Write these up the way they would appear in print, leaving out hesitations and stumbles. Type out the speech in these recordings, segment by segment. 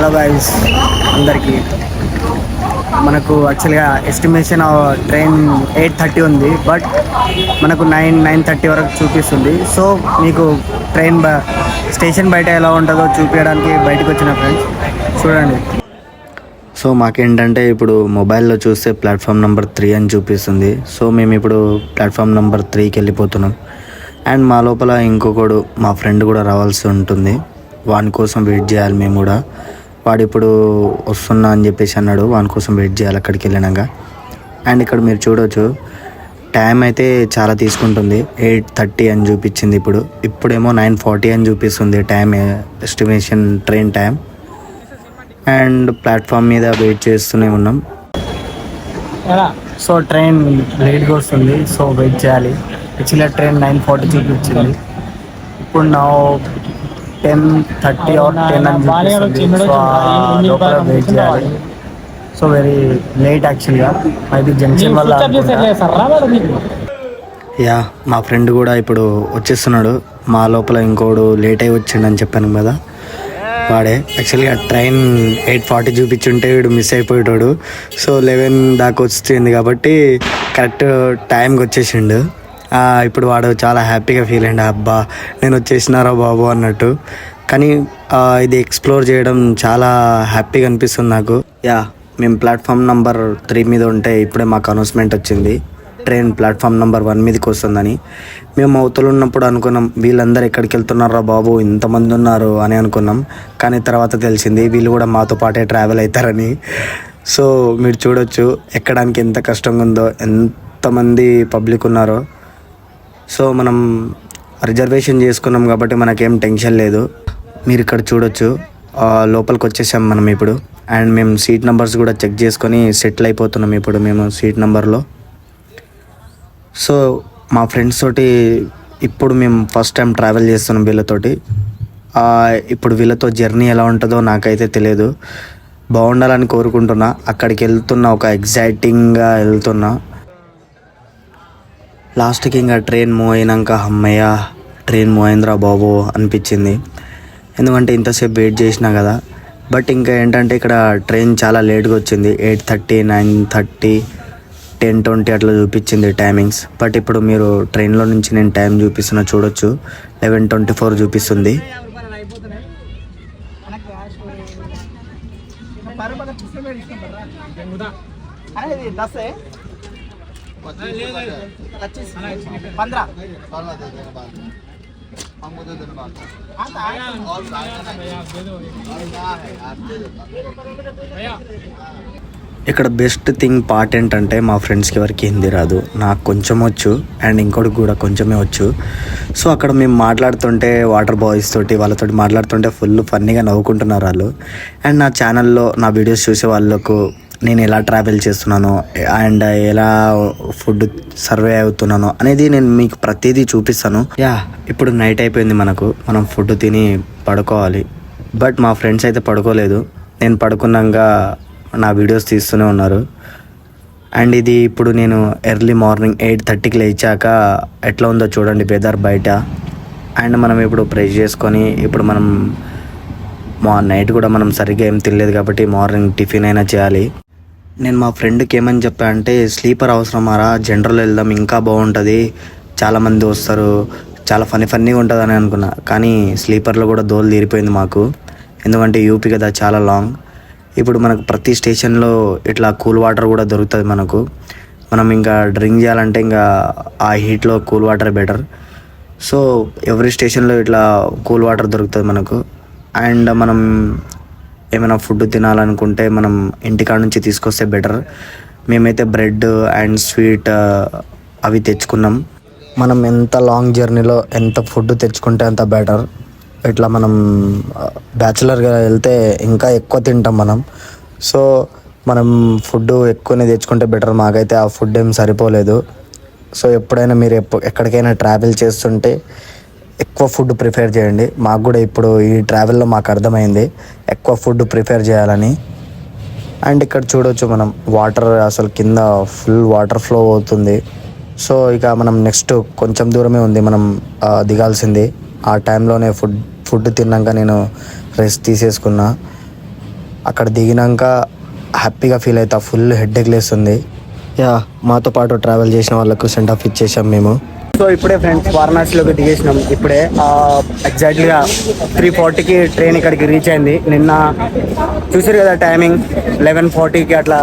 Hello guys అందరికీ. మనకు యాక్చువల్గా ఎస్టిమేషన్ ట్రైన్ 8:30 ఉంది, బట్ మనకు 9:30 వరకు చూపిస్తుంది. సో మీకు ట్రైన్ స్టేషన్ బయట ఎలా ఉంటుందో చూపించడానికి బయటకు వచ్చిన ఫ్రెండ్స్ చూడండి. సో మాకేంటంటే ఇప్పుడు మొబైల్లో చూస్తే ప్లాట్ఫామ్ నెంబర్ 3 అని చూపిస్తుంది. సో మేము ఇప్పుడు ప్లాట్ఫామ్ నెంబర్ 3కి వెళ్ళిపోతున్నాం. అండ్ మా లోపల ఇంకొకడు మా ఫ్రెండ్ కూడా రావాల్సి ఉంటుంది. వాని కోసం వెయిట్ చేయాలి మేము కూడా. వాడు ఇప్పుడు వస్తున్నా అని చెప్పేసి అన్నాడు. వాని కోసం వెయిట్ చేయాలి అక్కడికి వెళ్ళినాక. అండ్ ఇక్కడ మీరు చూడవచ్చు టైం అయితే చాలా తీసుకుంటుంది. 8:30 అని చూపించింది. ఇప్పుడేమో 9:40 అని చూపిస్తుంది time, estimation train time. And platform మీద వెయిట్ చేస్తూనే ఉన్నాం. సో ట్రైన్ లేట్గా వస్తుంది, సో వెయిట్ చేయాలి. యాక్చువల్గా ట్రైన్ 9:40 చూపించింది. ఇప్పుడు నా 10:30 or 10 అని చూపిస్తుంది. సో లోపల వెయిట్ చేయాలి. సో వెరీ లేట్ యాక్చువల్గా, అది జంక్షన్ వల్ల. యా మా ఫ్రెండ్ కూడా ఇప్పుడు వచ్చేస్తున్నాడు. మా లోపల ఇంకోడు లేట్ అయి వచ్చిండని చెప్పాను కదా, వాడే. యాక్చువల్గా ట్రైన్ 8:40 చూపించుంటే వీడు మిస్ అయిపోయేటోడు. సో 11 దాకా వచ్చింది కాబట్టి కరెక్ట్ టైంకి వచ్చేసిండు. ఇప్పుడు వాడు చాలా హ్యాపీగా ఫీల్ అయ్యిండు. అబ్బా నేను వచ్చేసినారా బాబు అన్నట్టు. కానీ ఇది ఎక్స్ప్లోర్ చేయడం చాలా హ్యాపీగా అనిపిస్తుంది నాకు. యా మేము ప్లాట్ఫామ్ నెంబర్ 3 మీద ఉంటే ఇప్పుడే మాకు అనౌన్స్మెంట్ వచ్చింది ట్రైన్ ప్లాట్ఫామ్ నెంబర్ 1 మీదకి వస్తుందని. మేము అవతలు ఉన్నప్పుడు అనుకున్నాం వీళ్ళందరూ ఎక్కడికి వెళ్తున్నారా బాబు, ఇంతమంది ఉన్నారు అని అనుకున్నాం. కానీ తర్వాత తెలిసింది వీళ్ళు కూడా మాతో పాటే ట్రావెల్ అవుతారని. సో మీరు చూడొచ్చు ఎక్కడానికి ఎంత కష్టంగా ఉందో, ఎంతమంది పబ్లిక్ ఉన్నారో. సో మనం రిజర్వేషన్ చేసుకున్నాం కాబట్టి మనకేం టెన్షన్ లేదు. మీరు ఇక్కడ చూడొచ్చు లోపలికి వచ్చేసాం మనం ఇప్పుడు. అండ్ మేము సీట్ నెంబర్స్ కూడా చెక్ చేసుకొని సెటిల్ అయిపోతున్నాం ఇప్పుడు మేము సీట్ నెంబర్లో. సో మా ఫ్రెండ్స్ తోటి ఇప్పుడు మేము ఫస్ట్ టైం ట్రావెల్ చేస్తున్నాం వీళ్ళతోటి. ఇప్పుడు వీళ్ళతో జర్నీ ఎలా ఉంటుందో నాకైతే తెలియదు. బాగుండాలని కోరుకుంటున్నా. అక్కడికి వెళ్తున్నా, ఒక ఎగ్జైటింగ్గా వెళ్తున్నా. లాస్ట్కి ఇంకా ట్రైన్ మూవ్ అయినాక అమ్మయ్య ట్రైన్ మూవ్ అయిందిరా బాబు అనిపించింది. ఎందుకంటే ఇంతసేపు వెయిట్ చేసినా కదా. బట్ ఇంకా ఏంటంటే ఇక్కడ ట్రైన్ చాలా లేట్గా వచ్చింది. 8:30, 9:30, 10:20 అట్లా చూపించింది టైమింగ్స్. బట్ ఇప్పుడు మీరు ట్రైన్లో నుంచి నేను టైం చూపిస్తున్నా చూడొచ్చు, 11:24 చూపిస్తుంది. ఇక్కడ బెస్ట్ థింగ్ పార్ట్ ఏంటంటే మా ఫ్రెండ్స్కి ఎవరికి హిందీ రాదు, నాకు కొంచెం వచ్చు అండ్ ఇంకోటికి కూడా కొంచెమే వచ్చు. సో అక్కడ మేము మాట్లాడుతుంటే వాటర్ బాయ్స్ తోటి వాళ్ళతోటి మాట్లాడుతుంటే ఫుల్ ఫన్నీగా నవ్వుకుంటున్నారు వాళ్ళు. అండ్ నా ఛానల్లో నా వీడియోస్ చూసే వాళ్ళకు నేను ఎలా ట్రావెల్ చేస్తున్నాను అండ్ ఎలా ఫుడ్ సర్వే అవుతున్నాను అనేది నేను మీకు ప్రతిదీ చూపిస్తాను. యా ఇప్పుడు నైట్ అయిపోయింది, మనం ఫుడ్ తిని పడుకోవాలి. బట్ మా ఫ్రెండ్స్ అయితే పడుకోలేదు. నేను పడుకున్నాక నా వీడియోస్ తీస్తూనే ఉన్నారు. అండ్ ఇది ఇప్పుడు నేను ఎర్లీ మార్నింగ్ 8:30కి లేచాక ఎట్లా ఉందో చూడండి వెదర్ బయట. అండ్ మనం ఇప్పుడు బ్రష్ చేసుకొని ఇప్పుడు మనం నైట్ కూడా మనం సరిగ్గా ఏం తినలేదు కాబట్టి మార్నింగ్ టిఫిన్ అయినా చేయాలి. నేను మా ఫ్రెండ్కి ఏమని చెప్పా అంటే స్లీపర్ అవసరమారా, జనరల్ వెళ్దాం ఇంకా బాగుంటుంది, చాలామంది వస్తారు, చాలా ఫన్నీగా ఉంటుంది అని అనుకున్నా. కానీ స్లీపర్లో కూడా దోలు తీరిపోయింది మాకు. ఎందుకంటే యూపీ కదా, చాలా లాంగ్. ఇప్పుడు మనకు ప్రతి స్టేషన్లో ఇట్లా కూల్ వాటర్ కూడా దొరుకుతుంది మనకు. మనం ఇంకా డ్రింక్ చేయాలంటే ఇంకా ఆ హీట్లో cool water better. So every స్టేషన్లో ఇట్లా కూల్ వాటర్ దొరుకుతుంది మనకు. అండ్ మనం ఏమైనా ఫుడ్ తినాలనుకుంటే మనం ఇంటికాడ నుంచి తీసుకొస్తే బెటర్. మేమైతే బ్రెడ్ అండ్ స్వీట్ అవి తెచ్చుకున్నాం. మనం ఎంత లాంగ్ జర్నీలో ఎంత ఫుడ్ తెచ్చుకుంటే అంత బెటర్. ఇట్లా మనం బ్యాచులర్గా వెళ్తే ఇంకా ఎక్కువ తింటాం మనం. సో మనం ఫుడ్ ఎక్కువనే తెచ్చుకుంటే బెటర్. మాకైతే ఆ ఫుడ్ ఏం సరిపోలేదు. సో ఎప్పుడైనా మీరు ఎక్కడికైనా ట్రావెల్ చేస్తుంటే ఎక్కువ ఫుడ్ ప్రిఫేర్ చేయండి. మాకు కూడా ఇప్పుడు ఈ ట్రావెల్లో మాకు అర్థమైంది ఎక్కువ ఫుడ్ ప్రిఫేర్ చేయాలని. అండ్ ఇక్కడ చూడవచ్చు మనం వాటర్ అసలు కింద ఫుల్ వాటర్ ఫ్లో అవుతుంది. సో ఇక మనం నెక్స్ట్ కొంచెం దూరమే ఉంది మనం దిగాల్సింది. ఆ టైంలోనే ఫుడ్ తిన్నాక నేను రెస్ట్ తీసేసుకున్నా. అక్కడ దిగినాక హ్యాపీగా ఫీల్ అవుతా, ఫుల్ హెడ్ఏక్ లేస్తుంది. యా, మాతో పాటు ట్రావెల్ చేసిన వాళ్ళకు సెండ్ ఆఫ్ ఇచ్చేసాం మేము. సో ఇప్పుడే ఫ్రెండ్స్ వారణాసిలోకి దిగేసినాం. ఇప్పుడే ఎగ్జాక్ట్లీగా 3:40కి ట్రైన్ ఇక్కడికి రీచ్ అయింది. నిన్న చూసారు కదా టైమింగ్, 11:40కి అట్లా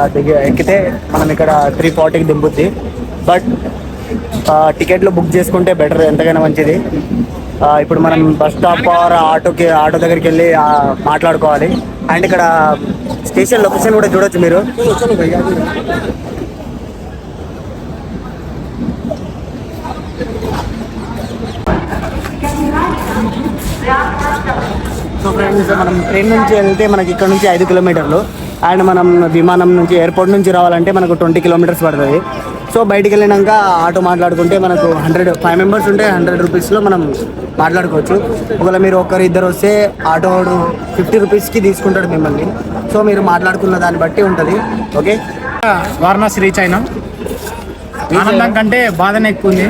ఎక్కితే మనం ఇక్కడ 3:40కి దింపుద్ది. బట్ టికెట్లు బుక్ చేసుకుంటే బెటర్, ఎంతకైనా మంచిది. ఇప్పుడు మనం బస్ స్టాప్ ఆర్ ఆటో దగ్గరికి వెళ్ళి మాట్లాడుకోవాలి. అండ్ ఇక్కడ స్టేషన్ లొకేషన్ కూడా చూడొచ్చు మీరు. సో ఫ్రెండ్స్, మనం ట్రైన్ నుంచి వెళ్తే మనకి ఇక్కడ నుంచి 5 కిలోమీటర్లు, అండ్ మనం విమానం నుంచి ఎయిర్పోర్ట్ నుంచి రావాలంటే మనకు 20 కిలోమీటర్స్ పడుతుంది. సో బయటికి వెళ్ళినాక ఆటో మాట్లాడుకుంటే మనకు 5 మెంబర్స్ ఉంటే 100 రూపీస్లో మనం మాట్లాడుకోవచ్చు. ఒకవేళ మీరు ఇద్దరు వస్తే ఆటో 50 రూపీస్కి తీసుకుంటాడు మిమ్మల్ని. సో మీరు మాట్లాడుకున్న దాన్ని బట్టి ఉంటుంది. ఓకే, వారణాసి రీచ్ అయినాం. ఆనందం కంటే బాధనే ఎక్కువ ఉంది.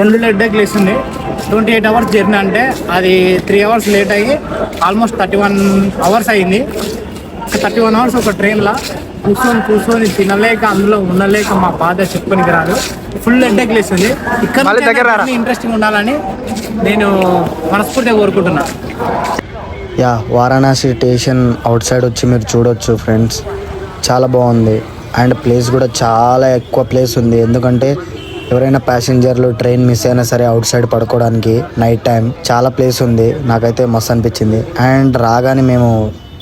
ఎందులో హెడ్ఏక్ లేస్తుంది. 28 అవర్స్ జర్నీ అంటే అది 3 అవర్స్ లేట్ అయ్యి ఆల్మోస్ట్ 31 అవర్స్ అయింది. 31 అవర్స్ ఒక ట్రైన్లో కూర్చొని తినలేక, అందులో ఉండలేక మా బాధ చెప్పుకోనికి రాదు. ఫుల్ హెడ్ఏక్ లేస్తుంది. ఇక్కడ ఇంట్రెస్టింగ్ ఉండాలని నేను మనస్ఫూర్తిగా కోరుకుంటున్నాను. Yeah, Varanasi station out side వచ్చి మీరు చూడొచ్చు ఫ్రెండ్స్, చాలా బాగుంది. అండ్ ప్లేస్ కూడా చాలా ఎక్కువ ప్లేస్ ఉంది. ఎందుకంటే ఎవరైనా ప్యాసింజర్లు ట్రైన్ మిస్ అయినా సరే అవుట్ సైడ్ పడుకోవడానికి నైట్ టైం చాలా ప్లేస్ ఉంది. నాకైతే మస్తు అనిపించింది. అండ్ రాగానే మేము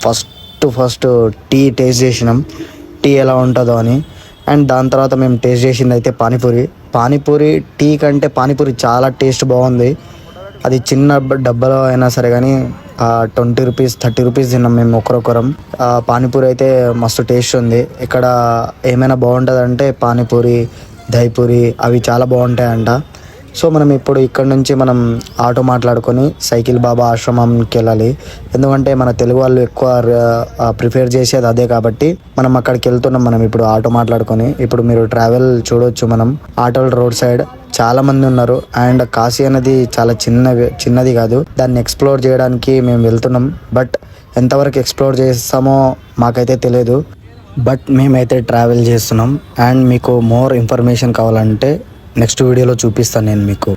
ఫస్ట్ టీ టేస్ట్ చేసినాం, టీ ఎలా ఉంటుందో అని. అండ్ దాని తర్వాత మేము టేస్ట్ చేసింది అయితే పానీపూరి. టీ కంటే పానీపూరి చాలా టేస్ట్ బాగుంది. అది చిన్న డబ్బాలో అయినా సరే కానీ 20 రూపీస్ 30 రూపీస్ తిన్నాం మేము ఒకరొకరం. పానీపూరి అయితే మస్తు టేస్ట్ ఉంది. ఇక్కడ ఏమైనా బాగుంటుందంటే పానీపూరి, దహిపూరి అవి చాలా బాగుంటాయంట. సో మనం ఇప్పుడు ఇక్కడ నుంచి మనం ఆటో మాట్లాడుకొని సైకిల్ బాబా ఆశ్రమంకి వెళ్ళాలి. ఎందుకంటే మన తెలుగు వాళ్ళు ఎక్కువ ప్రిఫేర్ చేసేది అదే కాబట్టి మనం అక్కడికి వెళ్తున్నాం. మనం ఇప్పుడు ఆటో మాట్లాడుకొని ఇప్పుడు మీరు ట్రావెల్ చూడవచ్చు. మనం ఆటోలు రోడ్ సైడ్ చాలా మంది ఉన్నారు. అండ్ కాశీ అనేది చాలా చిన్నది కాదు, దాన్ని ఎక్స్ప్లోర్ చేయడానికి మేము వెళ్తున్నాం. బట్ ఎంతవరకు ఎక్స్ప్లోర్ చేస్తామో మాకైతే తెలియదు. బట్ మేమైతే ట్రావెల్ చేస్తున్నాం. అండ్ మీకు మోర్ ఇన్ఫర్మేషన్ కావాలంటే నెక్స్ట్ వీడియోలో చూపిస్తాను నేను మీకు.